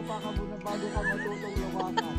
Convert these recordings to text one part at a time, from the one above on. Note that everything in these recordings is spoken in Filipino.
pa ka muna bago ka matutong lumakas.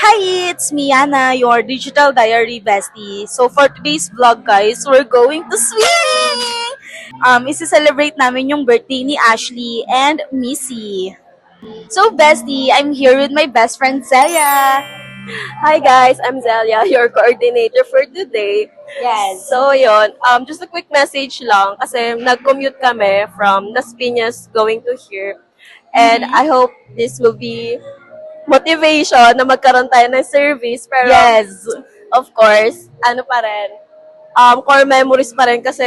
Hi, it's me, Anna, your digital diary bestie. So for today's vlog, guys, we're going to swimming! Isi-celebrate namin yung birthday ni Ashley and Missy. So, bestie, I'm here with my best friend, Zelia. Hi guys, I'm Zelia, your coordinator for today. Yes. So yun, just a quick message lang kasi nag-commute kami from Las Piñas going to here. And I hope this will be motivation na magkaroon tayo ng service. Pero Yes. of course, ano pa rin, core memories pa rin kasi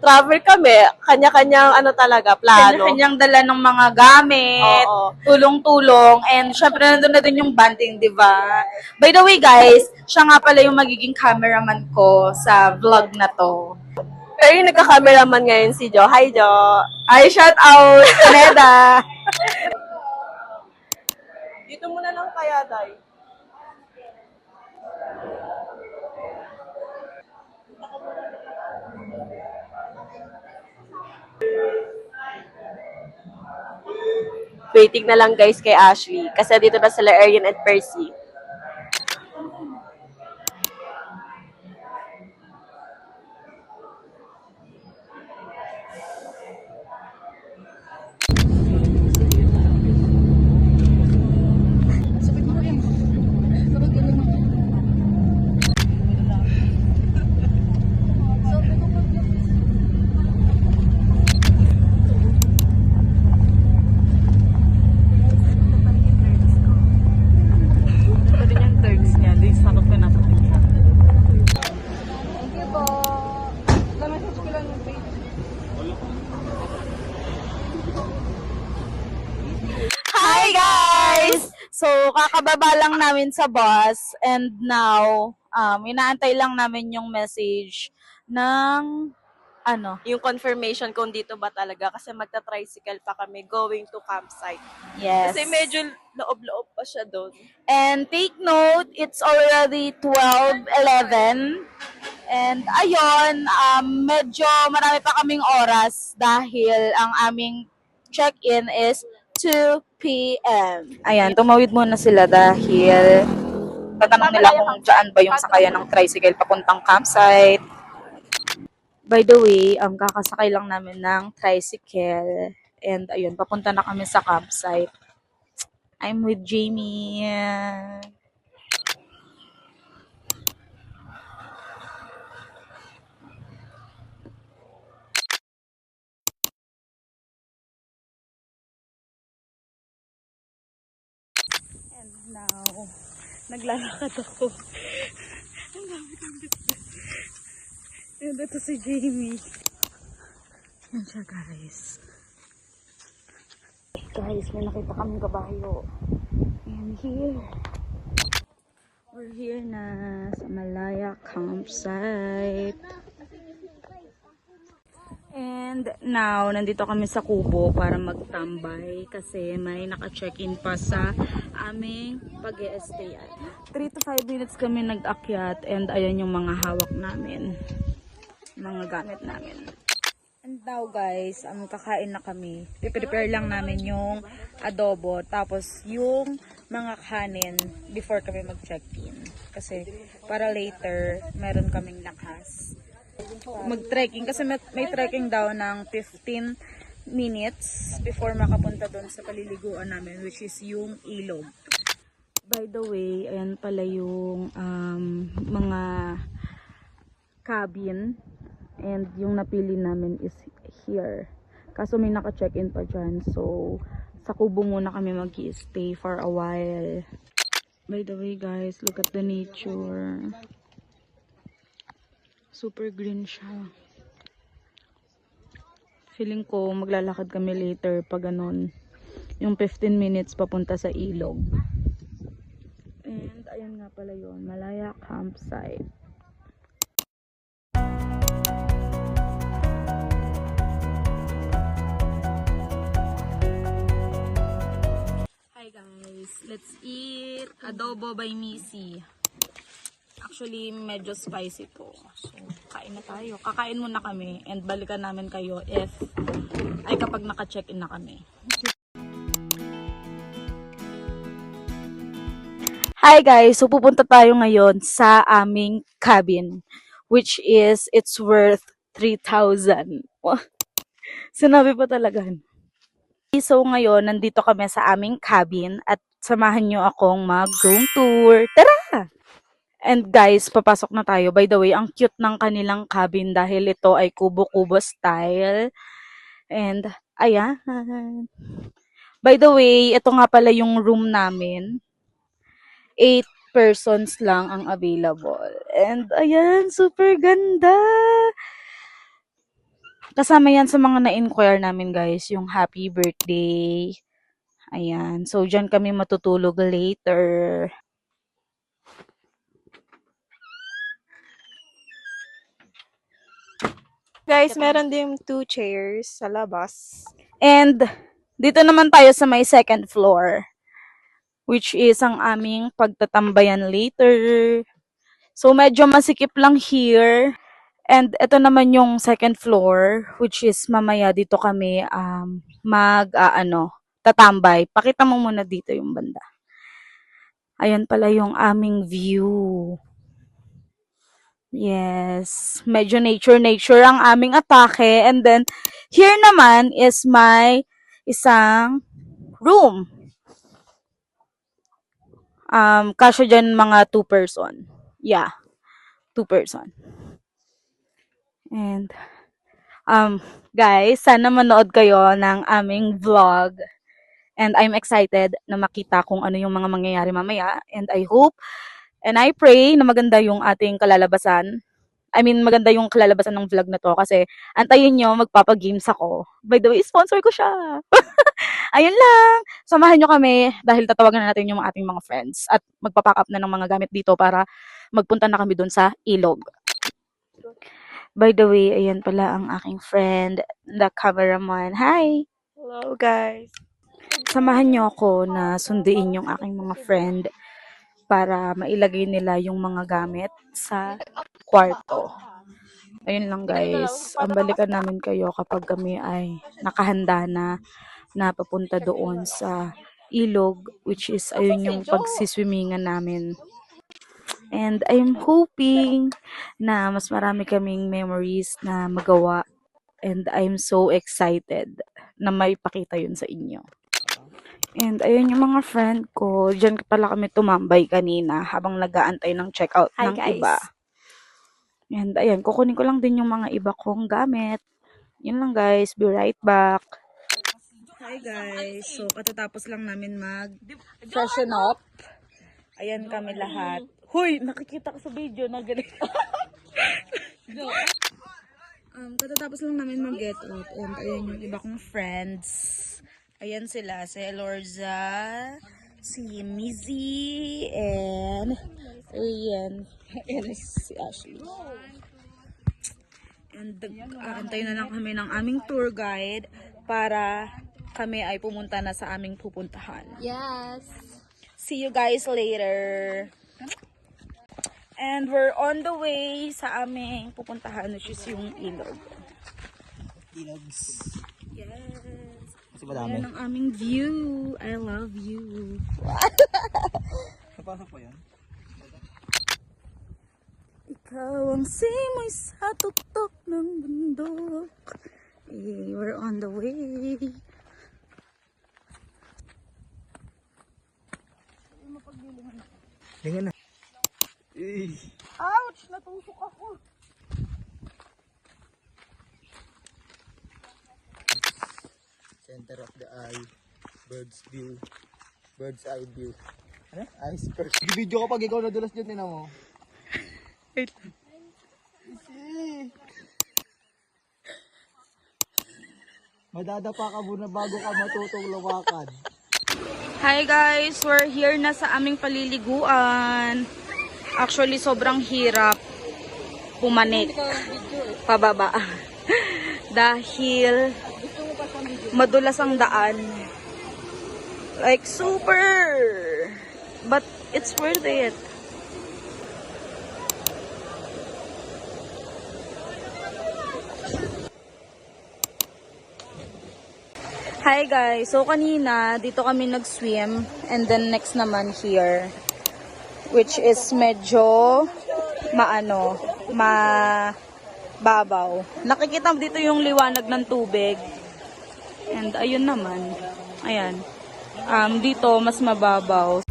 travel kami, kanya-kanyang ano talaga, plano. Kanya-kanyang dala ng mga gamit, Oo. tulong-tulong, and syempre nandun na din yung banding, di ba? By the way, guys, siya nga pala yung magiging cameraman ko sa vlog na to. Pero yung nagka-cameraman ngayon si Jo. Hi Jo! Ay, shout out, Neda! Dito muna lang kaya, Day. Waiting na lang guys kay Ashley. Kasi dito na sila Arian at Percy. Ito din yung turks niya. Di sakot ko na po. Hi guys! So, kakababa lang namin sa bus and now, inaantay lang namin yung message ng Yung confirmation kung dito ba talaga. Kasi magta-tricycle pa kami going to campsite. yes. Kasi medyo loob-loob pa siya doon. And take note, it's already 12:11. And ayun, medyo marami pa kaming oras dahil ang aming check-in is 2 p.m. Ayan, tumawid muna sila dahil tatanong nila kung dyan ba yung sakayan ng tricycle papuntang campsite. By the way, kakasakay lang namin ng tricycle. And ayun, papunta na kami sa campsite. I'm with Jamie. And now, naglalakad ako. Ang dami kong dito. And ito si Jamie. Yan siya, guys. Guys, may nakita kaming kabayo. And here, we're here na sa Malaya Campsite. And now, nandito kami sa kubo para magtambay kasi may naka-check-in pa sa aming pag-e-stay. 3 to 5 minutes kami nag-akyat and ayan yung mga hawak namin. Mga gamit namin. And now guys, kakain na kami. I-prepare lang namin yung adobo tapos yung mga kanin before kami mag-check-in. Kasi para later, meron kaming lakas mag-trekking kasi may trekking daw ng 15 minutes before makapunta doon sa paliliguan namin which is yung ilog. By the way, ayan pala yung mga cabin and yung napili namin is here. Kaso may naka-check-in pa dyan. So, sa kubo muna kami mag-i-stay for a while. By the way guys, look at the nature. Super green siya. Feeling ko maglalakad kami later pag ganun. Yung 15 minutes papunta sa ilog. And ayun nga pala yun, Malaya Campsite. Hi guys, let's eat adobo by Missy. Actually, medyo spicy to. So, kain na tayo. Kakain muna kami and balikan namin kayo kapag naka-check-in na kami. Hi guys, so pupunta tayo ngayon sa aming cabin, which is, it's worth 3,000. Sinabi pa talaga. So ngayon, nandito kami sa aming cabin at samahan nyo akong mag-room tour. Tara! And guys, papasok na tayo. By the way, ang cute ng kanilang cabin dahil ito ay kubo-kubo style. And, ayan. By the way, ito nga pala yung room namin. 8 persons lang ang available. And, ayan, super ganda! Kasama yan sa mga na-inquire namin guys, yung happy birthday. Ayan, so dyan kami matutulog later. Guys, meron din 2 chairs sa labas. And dito naman tayo sa may second floor, which is ang aming pagtatambayan later. So medyo masikip lang here. And ito naman yung second floor, which is mamaya dito kami tatambay. Pakita mo muna dito yung banda. Ayan pala yung aming view. Yes, medyo nature ang aming atake. And then, here naman is my isang room. Kasya dyan mga 2 person. Yeah, 2 person. And, guys, sana manood kayo ng aming vlog. And I'm excited na makita kung ano yung mga mangyayari mamaya. And I hope and I pray na maganda yung ating kalalabasan. I mean, maganda yung kalalabasan ng vlog na to kasi antayin nyo, magpapagames ako. By the way, sponsor ko siya. Ayun lang. Samahan nyo kami dahil tatawagan na natin yung ating mga friends at magpapack up na ng mga gamit dito para magpunta na kami dun sa ilog. By the way, ayan pala ang aking friend, the cameraman. Hi! Hello, guys. Samahan nyo ako na sunduin yung aking mga friend para mailagay nila yung mga gamit sa kwarto. Ayun lang guys, ang balikan namin kayo kapag kami ay nakahanda na papunta doon sa ilog, which is ayun yung pagsiswimmingan namin. And I'm hoping na mas marami kaming memories na magawa and I'm so excited na maipakita yun sa inyo. And ayun yung mga friend ko. Diyan pala kami tumambay kanina habang nag-aantay ng checkout ng guys. iba. And ayan, kukunin ko lang din yung mga iba kong gamit. Yun lang guys, be right back. Hi guys, so katatapos lang namin mag-freshen up. Ayan kami lahat. Huy, nakikita ko sa video na galing. Katatapos lang namin mag-get out. And ayan yung iba kong friends. Ayan sila, si Lorza, si Mizzy, and ayan si Ashley. And aantayin na lang kami ng aming tour guide para kami ay pumunta na sa aming pupuntahan. Yes. See you guys later. And we're on the way sa aming pupuntahan, which is yung ilog. Ilogs. Yes. Kasi madami. Ayan ang aming view. I love you. Napasok po yan? Ikaw ang simoy sa tuktok ng bundok. Eh, we're on the way. Lingan na. Ouch! Natusok ako. Center of the eye. Bird's view. Bird's eye view. Ano? Iceberg. Video ko pag ikaw nadulas dyan, tinan mo. Wait. Madadapa ka muna bago ka matutong lumakan. Hi guys! We're here na sa aming paliliguan. Actually, sobrang hirap pumanik pababa. Dahil madulas ang daan. Like super! But it's worth it. Hi guys! So kanina, dito kami nag-swim. And then next naman here. Which is medyo mababaw. Nakikita mo dito yung liwanag ng tubig. And ayun naman. Ayan. Dito mas mababaw.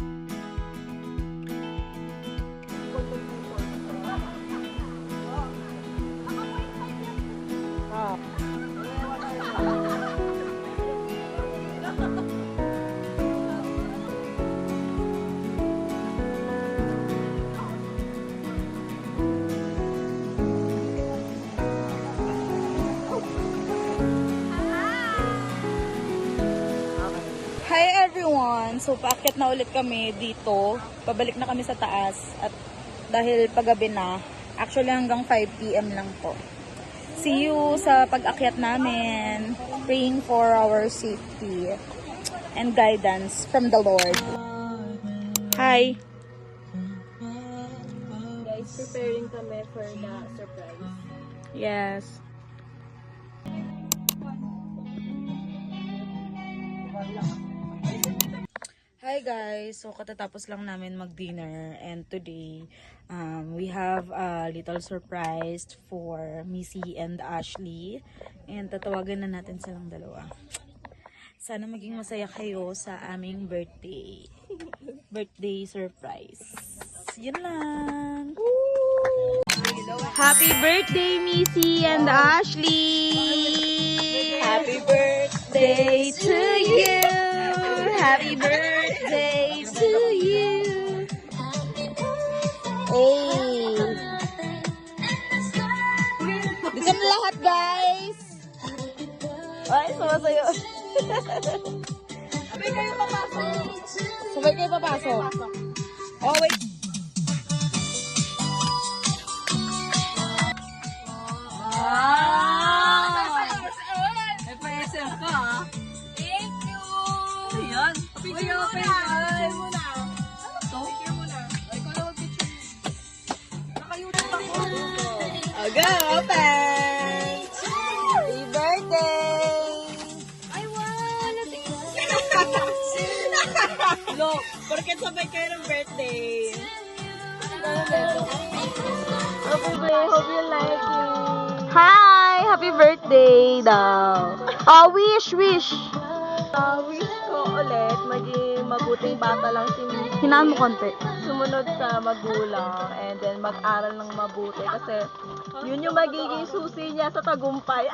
Hi everyone! So paakyat na ulit kami dito. Pabalik na kami sa taas. At dahil paggabi na, actually hanggang 5 PM lang po. See you sa pag-akyat namin. Praying for our safety and guidance from the Lord. Hi! Guys, preparing kami for the surprise. Yes. Hi guys! So katatapos lang namin mag-dinner and today we have a little surprise for Missy and Ashley and tatawagan na natin silang dalawa. Sana maging masaya kayo sa aming birthday. Birthday surprise. Yun lang! Happy birthday Missy and Ashley! Happy birthday to you! Happy birthday to you! Hey! Dito na lahat, guys! Ay, sumasayo. Sabay kayo papasok. Sabay kayo papasok. Oh, wait. FSM ka, ha? Thank you! Ayan. Picture mo muna. Picture muna. Ano to? Picture muna. Ikaw na mag-picture. Naka-YouTube ako. Okay, open! Happy birthday! I want! Look, porket sabay kayo ng birthday. Happy birthday, hope you like it. Hi! Happy birthday daw. Oh, wish! Wish ko ulit, maging mabuting bata lang si Missy. Hinaan mo konti. Sumunod sa magulang and then mag-aral ng mabuti kasi yun yung magiging susi niya sa tagumpay.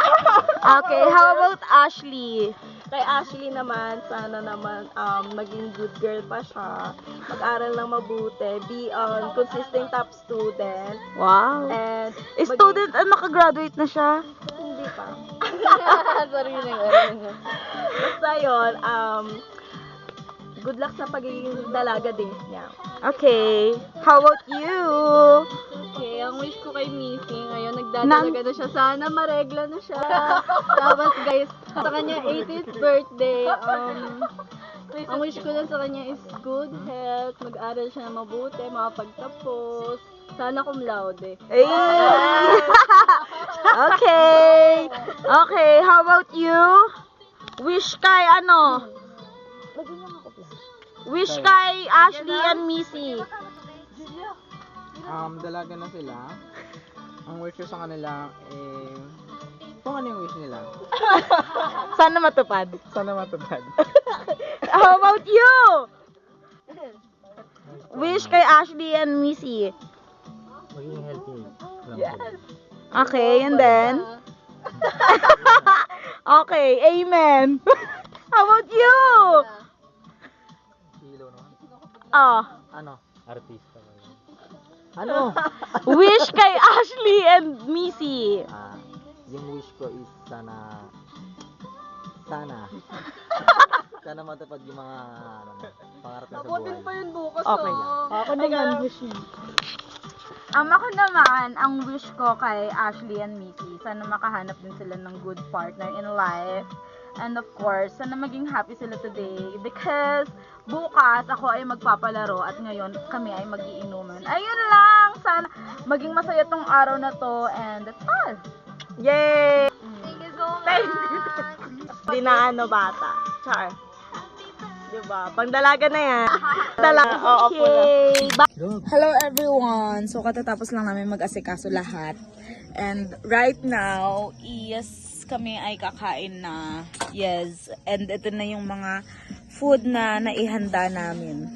Okay, how about Ashley? Kay Ashley naman, sana naman maging good girl pa siya. Mag-aral ng mabuti, be consistent top student. Wow. And Student, nakagraduate na siya? hindi pa. Sorry na. Basta yun, good luck sa pagiging dalaga days niya. Okay. How about you? Okay, ang wish ko kay Missy ngayon, nagdadalaga na siya. Sana maregla na siya. Tapos guys, sa kanya 80th birthday, ang wish ko lang sa kanya is good health, mag-aral siya na mabuti, makapagtapos. Sana cum laude. Hey! Okay. Okay, how about you? Wish kay ano? Wish kay Ashley and Missy. Dalaga na sila. Ang wish ko sa kanila, kung ano yung wish nila. Sana matupad. Sana matupad. How about you? Wish kay Ashley and Missy. Maging healthy. Yes. Okay, and then? Okay, amen. How about you? Kilo naman. Oh, Ano? Artista ba yun? Ano? wish kay Ashley and Missy. Yung wish ko is sana matupad yung mga pangarap na sa buhay. pa yun bukas. Okay. Ako naman wish mo. Ako naman, ang wish ko kay Ashley and Missy, sana makahanap din sila ng good partner in life. And of course, sana maging happy sila today because bukas ako ay magpapalaro at ngayon kami ay magiinuman. Ayun lang! Sana maging masaya tong araw na to and that's all. Yay! Thank you so much! Di na ano bata. Char. Diba? Pangdalaga na yan. Dalaga. Oo po na. Hello everyone! So katatapos lang namin mag-asikaso lahat. And right now is kami ay kakain na. Yes. And ito na yung mga food na naihanda namin.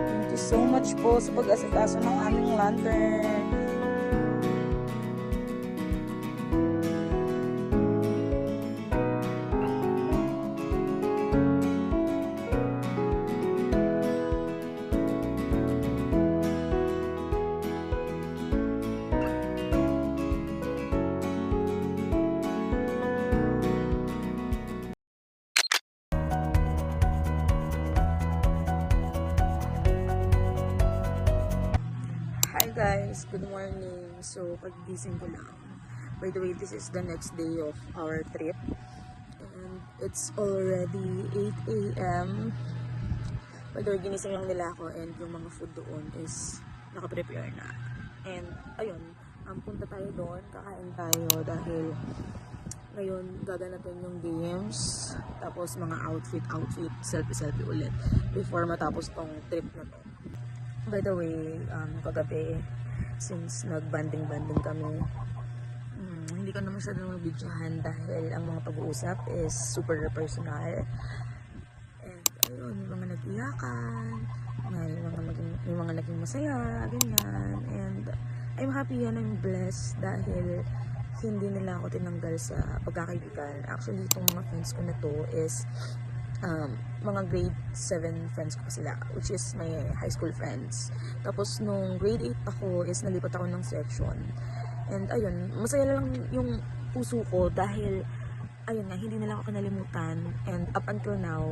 Thank you so much po sa pag-asikaso ng aming lantern. Hi guys, good morning. So, paggising ko lang. By the way, this is the next day of our trip. And it's already 8 a.m. By the way, ginising lang nila ako and yung mga food doon is nakaprepare na. And, ayun, punta tayo doon, kakain tayo dahil ngayon gaganapin yung games. Tapos mga outfit, selfie ulit before matapos tong trip na to. By the way, kagabi, since nag-banding kami, hindi ko na masyadong nabidyohan dahil ang mga pag-uusap is super personal. And ayun, may mga nag-iyakan, may mga naging masaya, ganyan. And I'm happy and I'm blessed dahil hindi nila ako tinanggal sa pagkakaibigan. Actually, itong mga friends ko na to is mga grade 7 friends ko pa sila, which is my high school friends. Tapos nung grade 8 ako is nalipat ako ng section. And ayun, masaya lang yung puso ko dahil ayun nga, hindi nila ako kinalimutan. And up until now,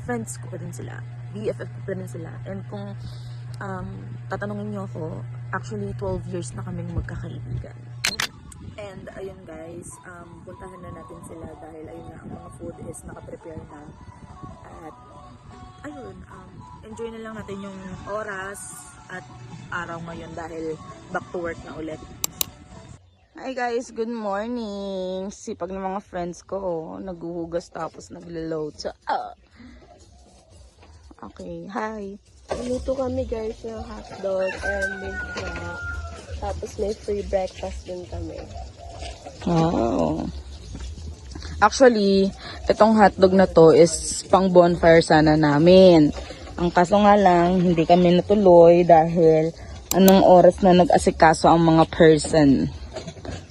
friends ko pa din sila. BFF ko pa din sila. And kung tatanungin niyo ako, actually 12 years na kaming magkakaibigan. And ayun guys, puntahan na natin sila dahil ayun na, ang mga food is nakaprepare na. At ayun, enjoy na lang natin yung oras at araw ngayon dahil back to work na ulit. Hi guys, good morning. Sipag ng mga friends ko, naghuhugas tapos naglo-load. So, okay, hi. Luto kami guys ng hotdog and milk na. Tapos may free breakfast din kami. Wow. Actually, itong hotdog na to is pang bonfire sana namin. Ang kaso nga lang, hindi kami natuloy dahil anong oras na nag-asikaso ang mga person.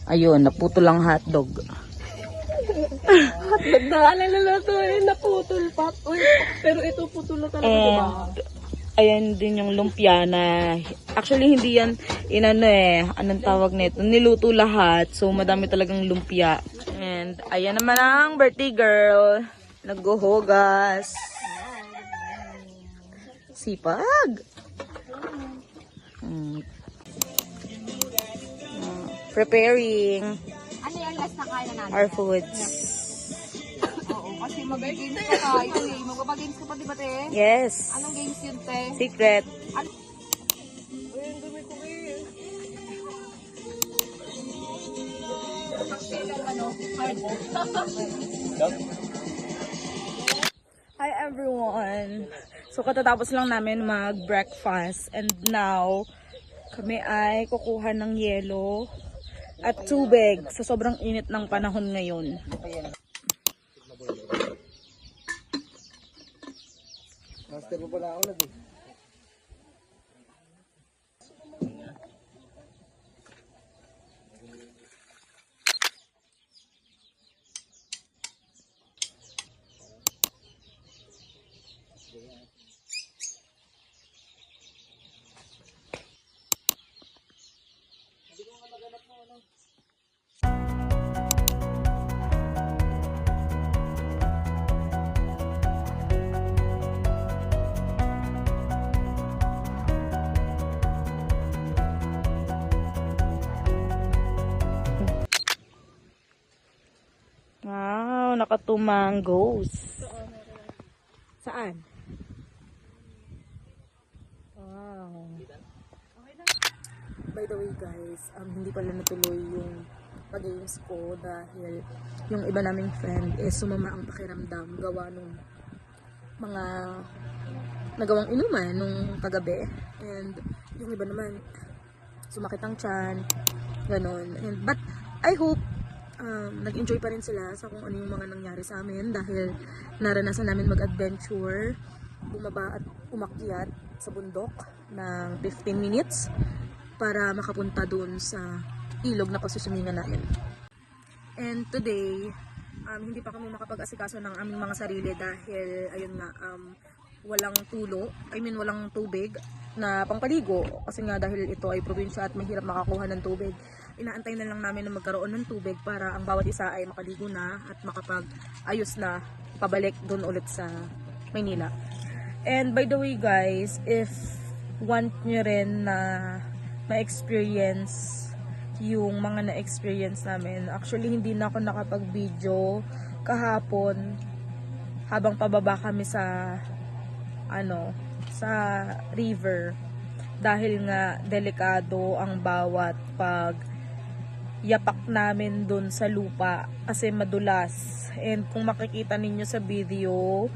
Ayun, naputo lang hotdog. Hotdog na alala to eh, naputol pa. Uy, pero ito putol na talaga, diba? And, ayan din yung lumpia na, actually hindi yan, anong tawag nito, niluto lahat. So, madami talagang lumpia. And, ayan naman ang birthday girl. Naghuhugas. Sipag. Preparing Ano yung last na kaya na natin? our foods. Oo, kasi mag-games pa tayo eh. Magpapagames ka pa diba te? Yes. Anong games yun te? Secret. Hi everyone! So katatapos lang namin mag-breakfast and now kami ay kukuha ng yelo at tubig sa sobrang init ng panahon ngayon. Master mo pala ako na din. pinaka-2 mangoes. Saan? Wow. By the way guys, hindi pala natuloy yung pag-games ko dahil yung iba naming friend is sumama ang pakiramdam gawa nung mga nagawang inuman nung kagabi. And yung iba naman, sumakit ang tiyan, ganon. But I hope nag-enjoy pa rin sila sa kung ano yung mga nangyari sa amin dahil naranasan namin mag-adventure, bumaba at umakyat sa bundok ng 15 minutes para makapunta dun sa ilog na pagsusumingan namin. And today, hindi pa kami makapag-asikaso ng aming mga sarili dahil ayun nga, walang walang tubig na pangpaligo kasi nga dahil ito ay probinsya at mahirap makakuha ng tubig. Inaantay na lang namin na magkaroon ng tubig para ang bawat isa ay makaligo na at makapag-ayos na pabalik doon ulit sa Maynila. And by the way guys, if want nyo rin na ma-experience yung mga na-experience namin, actually hindi na ako nakapag-video kahapon habang pababa kami sa sa river dahil nga delikado ang bawat yapak namin dun sa lupa kasi madulas. And kung makikita ninyo sa video,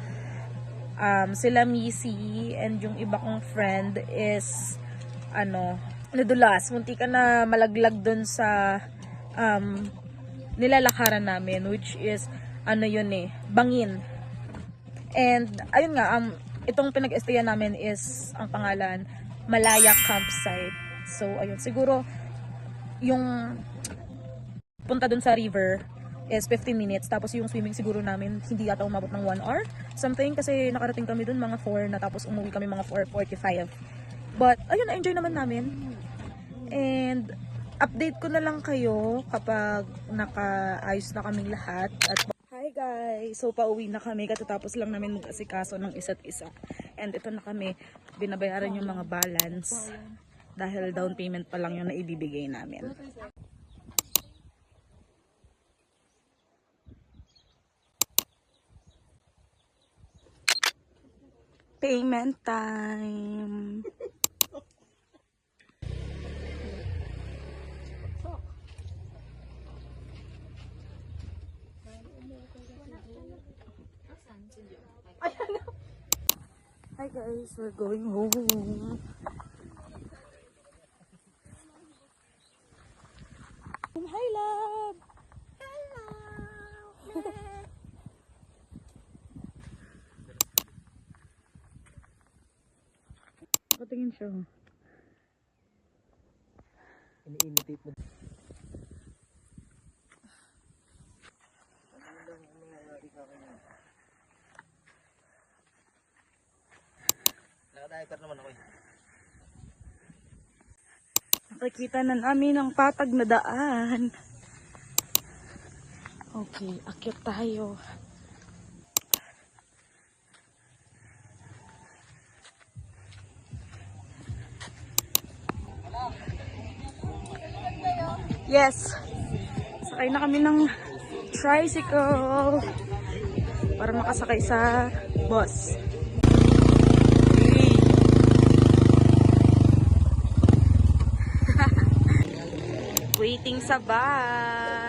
sila Missy and yung iba kong friend is nadulas. Munti ka na malaglag dun sa nilalakaran namin, which is bangin. And ayun nga, itong pinag-estayan namin is ang pangalan Malaya Campsite. So ayun, siguro yung punta dun sa river is 15 minutes, tapos yung swimming siguro namin hindi yata umabot ng 1 hour something kasi nakarating kami dun mga 4 na, tapos umuwi kami mga 4:45. But ayun, na-enjoy naman namin. And update ko na lang kayo kapag nakaayos na kaming lahat. At hi guys! So pauwi na kami, katatapos lang namin mag-asikaso ng isa't isa. And ito na kami, binabayaran yung mga balance dahil down payment pa lang yung naibibigay namin. Payment time! Hi guys, we're going home. Hi love! Hello! Patingin siya. Ini-imitate mo. Naka-diaper naman ako eh. Nakikita na namin ang patag na daan. Okay, akyat tayo. Yes! Sakay na kami ng tricycle para makasakay sa bus. Waiting sa bus.